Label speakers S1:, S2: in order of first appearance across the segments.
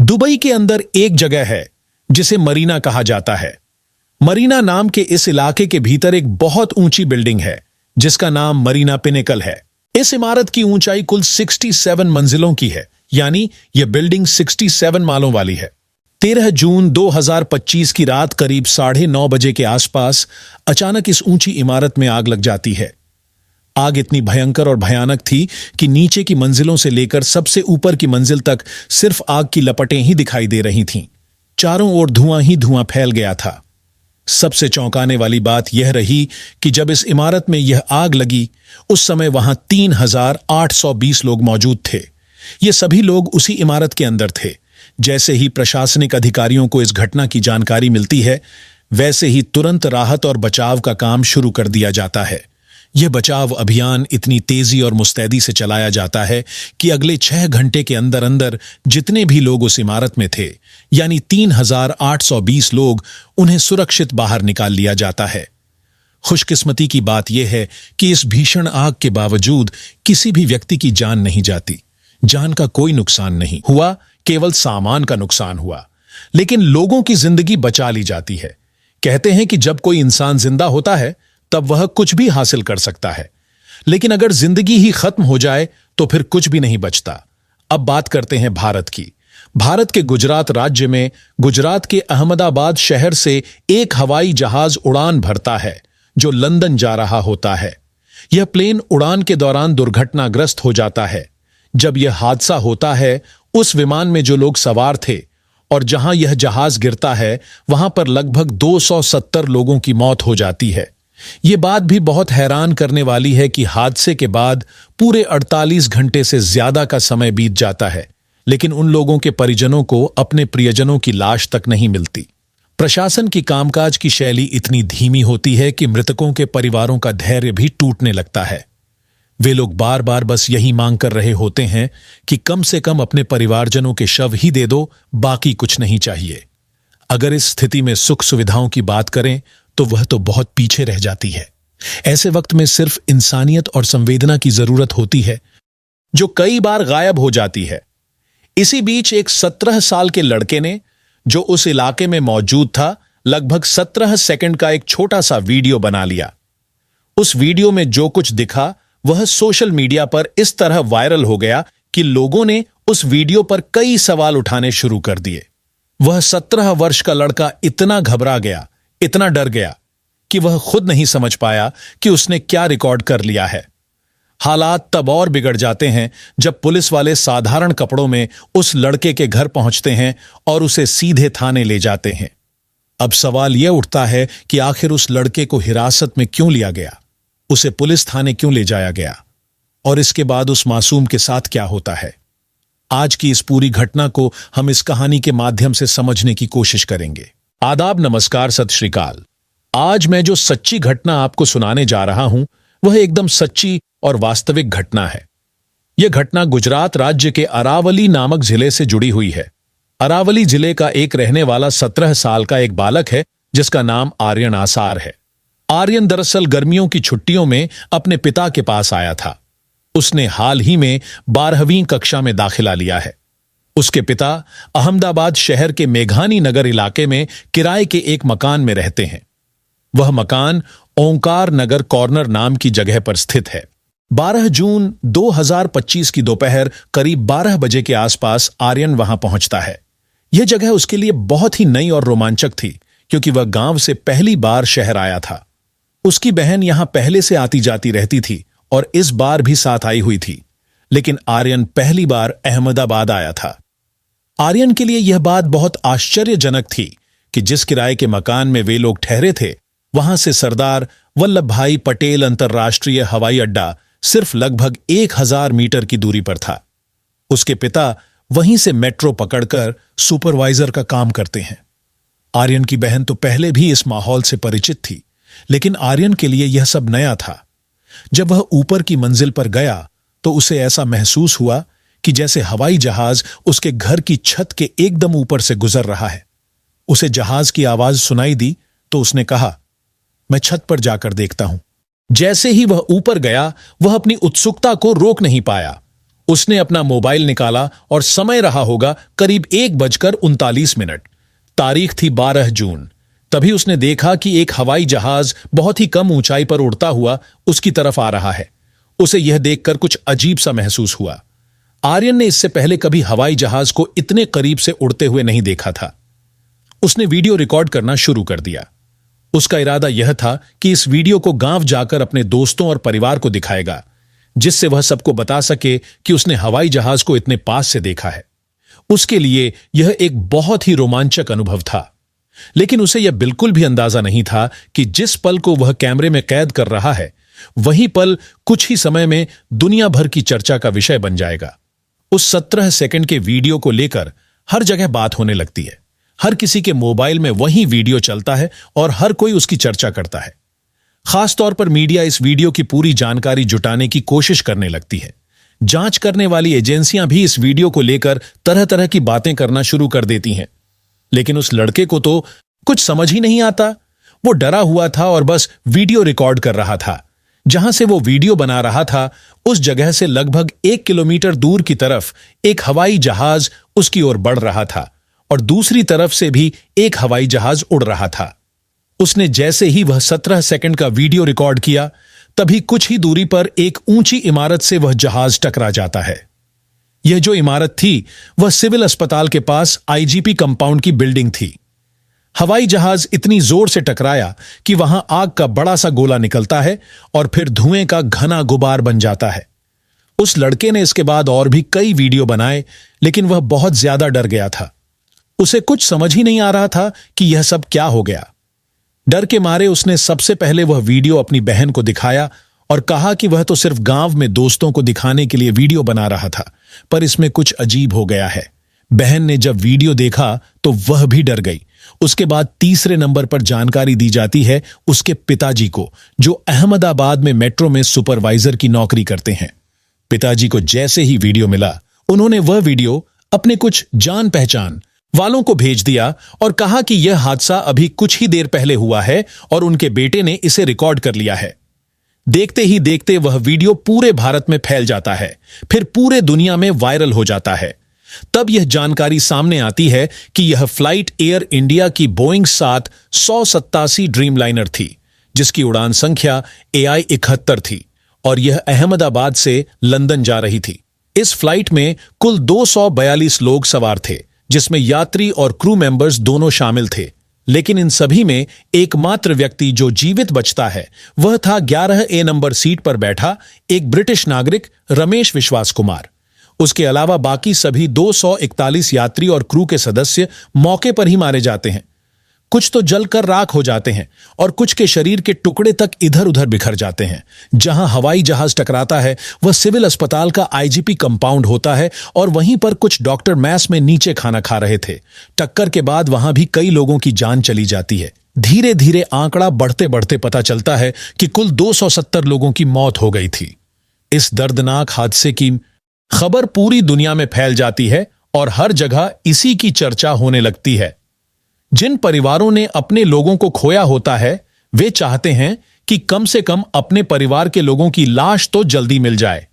S1: Dubai के अंदर एक जगह है जिसे मरीना कहा जाता है। मरीना नाम के इस इलाके के भीतर एक बहुत ऊंची बिल्डिंग है जिसका नाम मरीना पिनेकल है। इस इमारत की ऊंचाई कुल 67 मंजिलों की है, यानी यह बिल्डिंग 67 मालों वाली है। 13 जून 2025 की रात करीब 9:30 बजे के आसपास अचानक इस ऊंची इमारत में आग लग जाती है। आग इतनी भयंकर और भयानक थी कि नीचे की मंजिलों से लेकर सबसे ऊपर की मंजिल तक सिर्फ आग की लपटें ही दिखाई दे रही थीं। चारों ओर धुआं ही धुआं फैल गया था। सबसे चौंकाने वाली बात यह रही कि जब इस इमारत में यह आग लगी उस समय वहां 3,820 लोग मौजूद थे। ये सभी लोग उसी इमारत के अंदर थे। जैसे ही प्रशासनिक अधिकारियों को इस घटना की जानकारी मिलती है, वैसे ही तुरंत राहत और बचाव का काम शुरू कर दिया जाता है। यह बचाव अभियान इतनी तेजी और मुस्तैदी से चलाया जाता है कि अगले 6 घंटे के अंदर अंदर जितने भी लोग उस इमारत में थे, यानी 3,820 लोग, उन्हें सुरक्षित बाहर निकाल लिया जाता है। खुशकिस्मती की बात यह है कि इस भीषण आग के बावजूद किसी भी व्यक्ति की जान नहीं जाती। जान का कोई नुकसान नहीं हुआ, केवल सामान का नुकसान हुआ, लेकिन लोगों की जिंदगी बचा ली जाती है। कहते हैं कि जब कोई इंसान जिंदा होता है तब वह कुछ भी हासिल कर सकता है, लेकिन अगर जिंदगी ही खत्म हो जाए तो फिर कुछ भी नहीं बचता। अब बात करते हैं भारत की। भारत के गुजरात राज्य में गुजरात के अहमदाबाद शहर से एक हवाई जहाज उड़ान भरता है जो लंदन जा रहा होता है। यह प्लेन उड़ान के दौरान दुर्घटनाग्रस्त हो जाता है। जब यह हादसा होता है, उस विमान में जो लोग सवार थे और जहां यह जहाज गिरता है वहां पर लगभग 270 लोगों की मौत हो जाती है। यह बात भी बहुत हैरान करने वाली है कि हादसे के बाद पूरे 48 घंटे से ज्यादा का समय बीत जाता है, लेकिन उन लोगों के परिजनों को अपने प्रियजनों की लाश तक नहीं मिलती। प्रशासन की कामकाज की शैली इतनी धीमी होती है कि मृतकों के परिवारों का धैर्य भी टूटने लगता है। वे लोग बार बार बस यही मांग कर रहे होते हैं कि कम से कम अपने परिवारजनों के शव ही दे दो, बाकी कुछ नहीं चाहिए। अगर इस स्थिति में सुख सुविधाओं की बात करें तो वह तो बहुत पीछे रह जाती है। ऐसे वक्त में सिर्फ इंसानियत और संवेदना की जरूरत होती है, जो कई बार गायब हो जाती है। इसी बीच एक 17 साल के लड़के ने, जो उस इलाके में मौजूद था, लगभग 17 सेकंड का एक छोटा सा वीडियो बना लिया। उस वीडियो में जो कुछ दिखा वह सोशल मीडिया पर इस तरह वायरल हो गया कि लोगों ने उस वीडियो पर कई सवाल उठाने शुरू कर दिए। वह 17 वर्ष का लड़का इतना घबरा गया, इतना डर गया कि वह खुद नहीं समझ पाया कि उसने क्या रिकॉर्ड कर लिया है। हालात तब और बिगड़ जाते हैं जब पुलिस वाले साधारण कपड़ों में उस लड़के के घर पहुंचते हैं और उसे सीधे थाने ले जाते हैं। अब सवाल यह उठता है कि आखिर उस लड़के को हिरासत में क्यों लिया गया, उसे पुलिस थाने क्यों ले जाया गया, और इसके बाद उस मासूम के साथ क्या होता है। आज की इस पूरी घटना को हम इस कहानी के माध्यम से समझने की कोशिश करेंगे। आदाब, नमस्कार, सत श्री अकाल। आज मैं जो सच्ची घटना आपको सुनाने जा रहा हूं वह एकदम सच्ची और वास्तविक घटना है। यह घटना गुजरात राज्य के अरावली नामक जिले से जुड़ी हुई है। अरावली जिले का एक रहने वाला 17 साल का एक बालक है जिसका नाम आर्यन आसार है। आर्यन दरअसल गर्मियों की छुट्टियों में अपने पिता के पास आया था। उसने हाल ही में 12वीं कक्षा में दाखिला लिया है। उसके पिता अहमदाबाद शहर के मेघानी नगर इलाके में किराए के एक मकान में रहते हैं। वह मकान ओंकार नगर कॉर्नर नाम की जगह पर स्थित है। 12 जून 2025 की दोपहर करीब 12 बजे के आसपास आर्यन वहां पहुंचता है। यह जगह उसके लिए बहुत ही नई और रोमांचक थी क्योंकि वह गांव से पहली बार शहर आया था। उसकी बहन यहां पहले से आती जाती रहती थी और इस बार भी साथ आई हुई थी, लेकिन आर्यन पहली बार अहमदाबाद आया था। आर्यन के लिए यह बात बहुत आश्चर्यजनक थी कि जिस किराए के मकान में वे लोग ठहरे थे वहां से सरदार वल्लभ भाई पटेल अंतर्राष्ट्रीय हवाई अड्डा सिर्फ लगभग 1000 मीटर की दूरी पर था। उसके पिता वहीं से मेट्रो पकड़कर सुपरवाइजर का काम करते हैं। आर्यन की बहन तो पहले भी इस माहौल से परिचित थी, लेकिन आर्यन के लिए यह सब नया था। जब वह ऊपर की मंजिल पर गया तो उसे ऐसा महसूस हुआ कि जैसे हवाई जहाज उसके घर की छत के एकदम ऊपर से गुजर रहा है। उसे जहाज की आवाज सुनाई दी तो उसने कहा, मैं छत पर जाकर देखता हूं। जैसे ही वह ऊपर गया वह अपनी उत्सुकता को रोक नहीं पाया। उसने अपना मोबाइल निकाला और समय रहा होगा करीब 1:39। तारीख थी 12 जून। तभी उसने देखा कि एक हवाई जहाज बहुत ही कम ऊंचाई पर उड़ता हुआ उसकी तरफ आ रहा है। उसे यह देखकर कुछ अजीब सा महसूस हुआ। आर्यन ने इससे पहले कभी हवाई जहाज को इतने करीब से उड़ते हुए नहीं देखा था। उसने वीडियो रिकॉर्ड करना शुरू कर दिया। उसका इरादा यह था कि इस वीडियो को गांव जाकर अपने दोस्तों और परिवार को दिखाएगा, जिससे वह सबको बता सके कि उसने हवाई जहाज को इतने पास से देखा है। उसके लिए यह एक बहुत ही रोमांचक अनुभव था, लेकिन उसे यह बिल्कुल भी अंदाजा नहीं था कि जिस पल को वह कैमरे में कैद कर रहा है, वही पल कुछ ही समय में दुनिया भर की चर्चा का विषय बन जाएगा। उस 17 सेकंड के वीडियो को लेकर हर जगह बात होने लगती है। हर किसी के मोबाइल में वही वीडियो चलता है और हर कोई उसकी चर्चा करता है। खासतौर पर मीडिया इस वीडियो की पूरी जानकारी जुटाने की कोशिश करने लगती है। जांच करने वाली एजेंसियां भी इस वीडियो को लेकर तरह तरह की बातें करना शुरू कर देती हैं। लेकिन उस लड़के को तो कुछ समझ ही नहीं आता। वो डरा हुआ था और बस वीडियो रिकॉर्ड कर रहा था। जहां से वो वीडियो बना रहा था, उस जगह से लगभग 1 किलोमीटर दूर की तरफ एक हवाई जहाज उसकी ओर बढ़ रहा था और दूसरी तरफ से भी एक हवाई जहाज उड़ रहा था। उसने जैसे ही वह 17 सेकंड का वीडियो रिकॉर्ड किया, तभी कुछ ही दूरी पर एक ऊंची इमारत से वह जहाज टकरा जाता है। यह जो इमारत थी, वह सिविल अस्पताल के पास आईजीपी कंपाउंड की बिल्डिंग थी। हवाई जहाज इतनी जोर से टकराया कि वहां आग का बड़ा सा गोला निकलता है और फिर धुएं का घना गुबार बन जाता है। उस लड़के ने इसके बाद और भी कई वीडियो बनाए, लेकिन वह बहुत ज्यादा डर गया था। उसे कुछ समझ ही नहीं आ रहा था कि यह सब क्या हो गया। डर के मारे उसने सबसे पहले वह वीडियो अपनी बहन को दिखाया और कहा कि वह तो सिर्फ गांव में दोस्तों को दिखाने के लिए वीडियो बना रहा था, पर इसमें कुछ अजीब हो गया है। बहन ने जब वीडियो देखा तो वह भी डर गई। उसके बाद तीसरे नंबर पर जानकारी दी जाती है उसके पिताजी को, जो अहमदाबाद में मेट्रो में सुपरवाइजर की नौकरी करते हैं। पिताजी को जैसे ही वीडियो मिला, उन्होंने वह वीडियो अपने कुछ जान पहचान वालों को भेज दिया और कहा कि यह हादसा अभी कुछ ही देर पहले हुआ है और उनके बेटे ने इसे रिकॉर्ड कर लिया है। देखते ही देखते वह वीडियो पूरे भारत में फैल जाता है, फिर पूरे दुनिया में वायरल हो जाता है। तब यह जानकारी सामने आती है कि यह फ्लाइट एयर इंडिया की बोइंग 787 ड्रीमलाइनर थी, जिसकी उड़ान संख्या AI 71 थी और यह अहमदाबाद से लंदन जा रही थी। इस फ्लाइट में कुल 242 लोग सवार थे, जिसमें यात्री और क्रू मेंबर्स दोनों शामिल थे। लेकिन इन सभी में एकमात्र व्यक्ति जो जीवित बचता है, वह था 11A नंबर सीट पर बैठा एक ब्रिटिश नागरिक रमेश विश्वास कुमार। उसके अलावा बाकी सभी 241 यात्री और क्रू के सदस्य मौके पर ही मारे जाते हैं। कुछ तो जलकर राख हो जाते हैं और कुछ के शरीर के टुकड़े तक इधर उधर बिखर जाते हैं। जहां हवाई जहाज टकराता है, वह सिविल अस्पताल का आईजीपी कंपाउंड होता है और वहीं पर कुछ डॉक्टर मैस में नीचे खाना खा रहे थे। टक्कर के बाद वहां भी कई लोगों की जान चली जाती है। धीरे धीरे आंकड़ा बढ़ते बढ़ते पता चलता है कि कुल 270 लोगों की मौत हो गई थी। इस दर्दनाक हादसे की खबर पूरी दुनिया में फैल जाती है और हर जगह इसी की चर्चा होने लगती है। जिन परिवारों ने अपने लोगों को खोया होता है, वे चाहते हैं कि कम से कम अपने परिवार के लोगों की लाश तो जल्दी मिल जाए,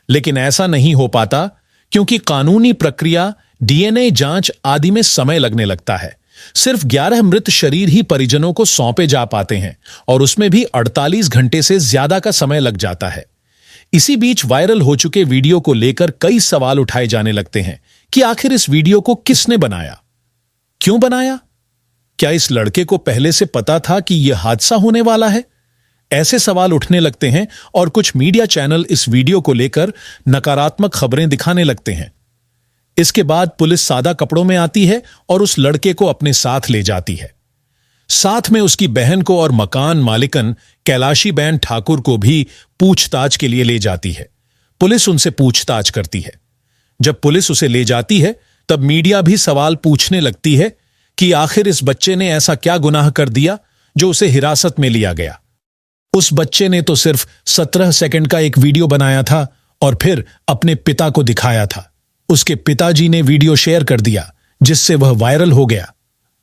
S1: लेकिन ऐसा नहीं हो पाता क्योंकि कानूनी प्रक्रिया, DNA जांच आदि में समय लगने लगता है। सिर्फ 11 मृत शरीर ही परिजनों को सौंपे जा पाते हैं और उसमें भी 48 घंटे से ज्यादा का समय लग जाता है। इसी बीच वायरल हो चुके वीडियो को लेकर कई सवाल उठाए जाने लगते हैं कि आखिर इस वीडियो को किसने बनाया, क्यों बनाया? क्या इस लड़के को पहले से पता था कि यह हादसा होने वाला है? ऐसे सवाल उठने लगते हैं और कुछ मीडिया चैनल इस वीडियो को लेकर नकारात्मक खबरें दिखाने लगते हैं। इसके बाद पुलिस सादा कपड़ों में आती है और उस लड़के को अपने साथ ले जाती है। साथ में उसकी बहन को और मकान मालिकन कैलाशीबेन ठाकुर को भी पूछताछ के लिए ले जाती है। पुलिस उनसे पूछताछ करती है। जब पुलिस उसे ले जाती है, तब मीडिया भी सवाल पूछने लगती है कि आखिर इस बच्चे ने ऐसा क्या गुनाह कर दिया जो उसे हिरासत में लिया गया। उस बच्चे ने तो सिर्फ 17 सेकंड का एक वीडियो बनाया था और फिर अपने पिता को दिखाया था। उसके पिताजी ने वीडियो शेयर कर दिया, जिससे वह वायरल हो गया।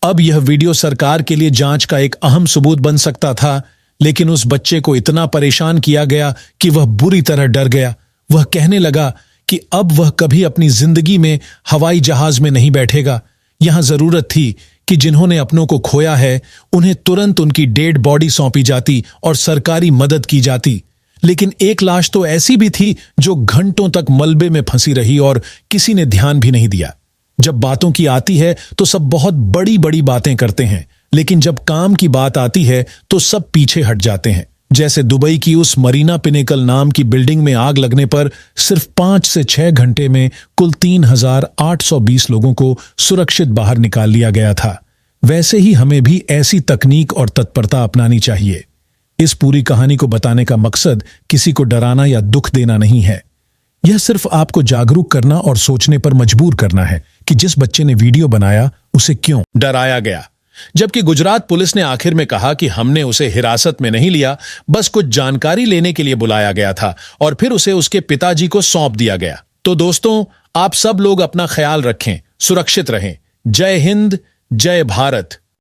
S1: अब यह वीडियो सरकार के लिए जांच का एक अहम सबूत बन सकता था, लेकिन उस बच्चे को इतना परेशान किया गया कि वह बुरी तरह डर गया। वह कहने लगा कि अब वह कभी अपनी जिंदगी में हवाई जहाज में नहीं बैठेगा। यहां जरूरत थी कि जिन्होंने अपनों को खोया है उन्हें तुरंत उनकी डेड बॉडी सौंपी जाती और सरकारी मदद की जाती। लेकिन एक लाश तो ऐसी भी थी जो घंटों तक मलबे में फंसी रही और किसी ने ध्यान भी नहीं दिया। जब बातों की आती है तो सब बहुत बड़ी बड़ी बातें करते हैं, लेकिन जब काम की बात आती है तो सब पीछे हट जाते हैं। जैसे दुबई की उस मरीना पिनेकल नाम की बिल्डिंग में आग लगने पर सिर्फ 5 से 6 घंटे में कुल 3,820 लोगों को सुरक्षित बाहर निकाल लिया गया था। वैसे ही हमें भी ऐसी तकनीक और तत्परता अपनानी चाहिए। इस पूरी कहानी को बताने का मकसद किसी को डराना या दुख देना नहीं है। यह सिर्फ आपको जागरूक करना और सोचने पर मजबूर करना है कि जिस बच्चे ने वीडियो बनाया उसे क्यों डराया गया। जबकि गुजरात पुलिस ने आखिर में कहा कि हमने उसे हिरासत में नहीं लिया, बस कुछ जानकारी लेने के लिए बुलाया गया था और फिर उसे उसके पिताजी को सौंप दिया गया। तो दोस्तों, आप सब लोग अपना ख्याल रखें, सुरक्षित रहें। जय हिंद, जय भारत।